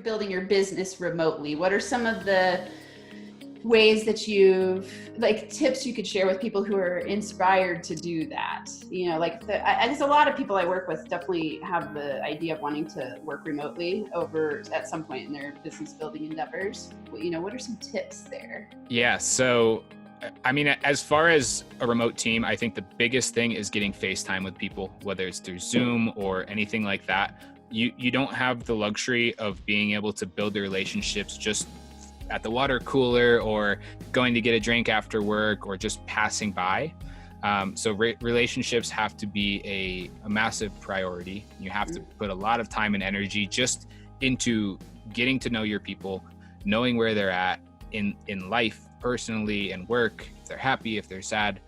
building your business remotely, what are some of the ways that you've, like, tips you could share with people who are inspired to do that? You know, like I guess a lot of people I work with definitely have the idea of wanting to work remotely over at some point in their business building endeavors. You know, what are some tips there? Yeah. So, I mean, as far as a remote team, I think the biggest thing is getting FaceTime with people, whether it's through Zoom or anything like that. You don't have the luxury of being able to build the relationships just at the water cooler or going to get a drink after work or just passing by. So relationships have to be a massive priority. You have to put a lot of time and energy just into getting to know your people, knowing where they're at in life, personally, and work, if they're happy, if they're sad,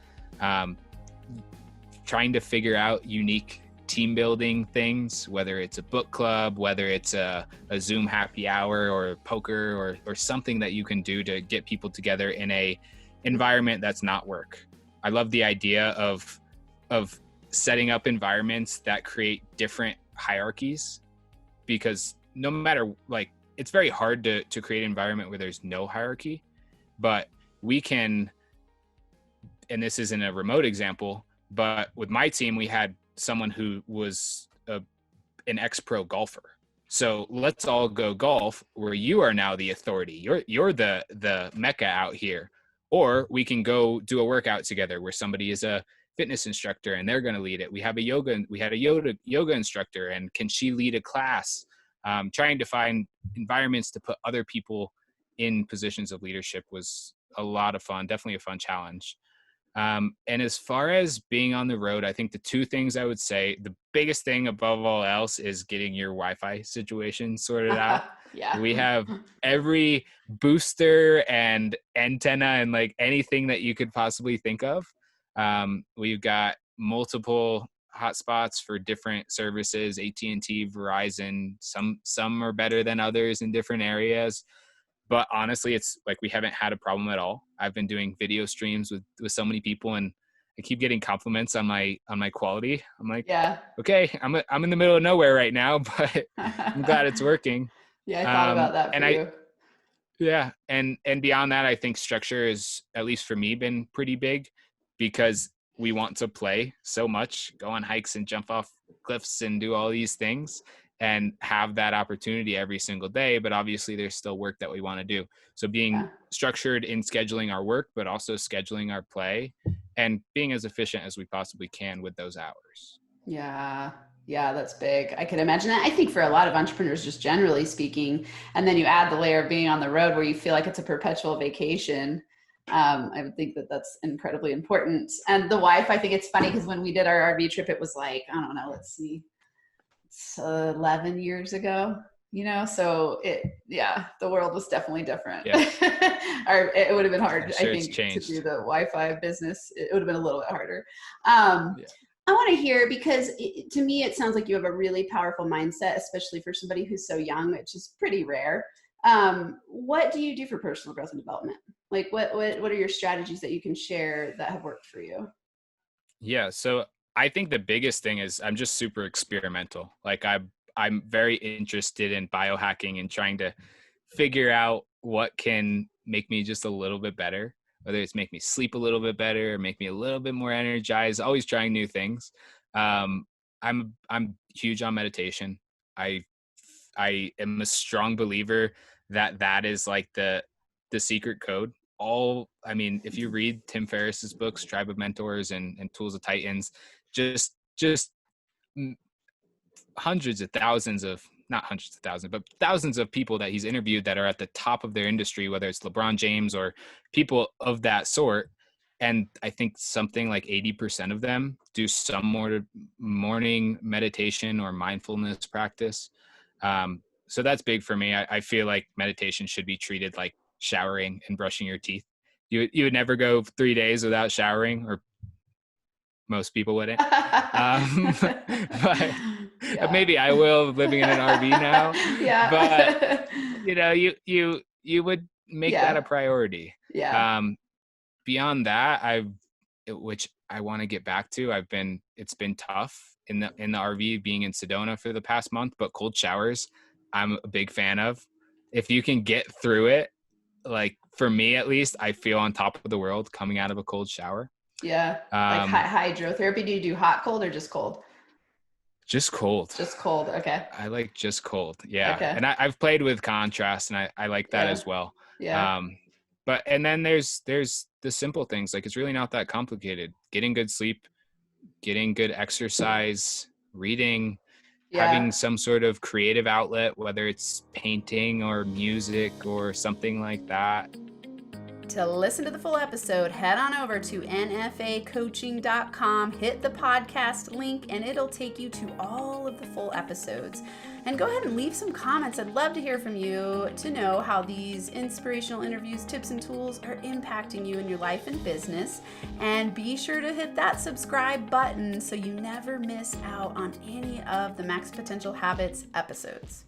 trying to figure out unique team building things, whether it's a book club, whether it's a Zoom happy hour or poker or something that you can do to get people together in a environment that's not work. I love the idea of setting up environments that create different hierarchies, because no matter, like, it's very hard to create an environment where there's no hierarchy, but we can, and this isn't a remote example, but with my team, we had someone who was an ex-pro golfer. So let's all go golf where you are now the authority. You're the mecca out here. Or we can go do a workout together where somebody is a fitness instructor and they're going to lead it. We had a yoga instructor, and can she lead a class? Trying to find environments to put other people in positions of leadership was a lot of fun, definitely a fun challenge. And as far as being on the road, I think the two things I would say, the biggest thing above all else is getting your Wi-Fi situation sorted out. Yeah. We have every booster and antenna and like anything that you could possibly think of. We've got multiple hotspots for different services, AT&T, Verizon. Some are better than others in different areas. But honestly, it's like we haven't had a problem at all. I've been doing video streams with so many people, and I keep getting compliments on my quality. I'm like, yeah, okay, I'm in the middle of nowhere right now, but I'm glad it's working. Yeah, I thought about that for you. Yeah, and beyond that, I think structure is, at least for me, been pretty big, because we want to play so much, go on hikes and jump off cliffs and do all these things and have that opportunity every single day. But obviously there's still work that we want to do. So being structured in scheduling our work, but also scheduling our play and being as efficient as we possibly can with those hours. Yeah. Yeah, that's big. I could imagine that. I think for a lot of entrepreneurs, just generally speaking, and then you add the layer of being on the road where you feel like it's a perpetual vacation. I would think that that's incredibly important. And the Wi-Fi, I think it's funny because when we did our RV trip, it was like, I don't know, let's see, it's 11 years ago, you know? So the world was definitely different. Yeah. It would have been hard, I think, to do the Wi-Fi business. It would have been a little bit harder. I want to hear, because to me, it sounds like you have a really powerful mindset, especially for somebody who's so young, which is pretty rare. What do you do for personal growth and development? Like what are your strategies that you can share that have worked for you? Yeah. So I think the biggest thing is I'm just super experimental. Like I'm very interested in biohacking and trying to figure out what can make me just a little bit better, whether it's make me sleep a little bit better or make me a little bit more energized, always trying new things. I'm huge on meditation. I am a strong believer that is like the secret code. If you read Tim Ferriss's books, Tribe of Mentors and Tools of Titans, just hundreds of thousands of, not hundreds of thousands, but thousands of people that he's interviewed that are at the top of their industry, whether it's LeBron James or people of that sort. And I think something like 80% of them do some morning meditation or mindfulness practice. So that's big for me. I feel like meditation should be treated like showering and brushing your teeth. You would never go 3 days without showering, or most people wouldn't. But maybe I will, living in an RV now. Yeah. But you would make that a priority. Yeah. Beyond that, which I want to get back to, it's been tough in the RV being in Sedona for the past month, but cold showers I'm a big fan of. If you can get through it, like for me at least, I feel on top of the world coming out of a cold shower. Yeah. Like hydrotherapy. Do you do hot, cold, or just cold? Just cold. Just cold. Okay. I like just cold. Yeah. Okay. And I've played with contrast, and I like that Yeah. as well. Yeah. But and then there's the simple things. Like, it's really not that complicated. Getting good sleep, getting good exercise, reading, having some sort of creative outlet, whether it's painting or music or something like that. To listen to the full episode, head on over to nfacoaching.com, hit the podcast link, and it'll take you to all of the full episodes. And go ahead and leave some comments. I'd love to hear from you to know how these inspirational interviews, tips, and tools are impacting you in your life and business. And be sure to hit that subscribe button so you never miss out on any of the Max Potential Habits episodes.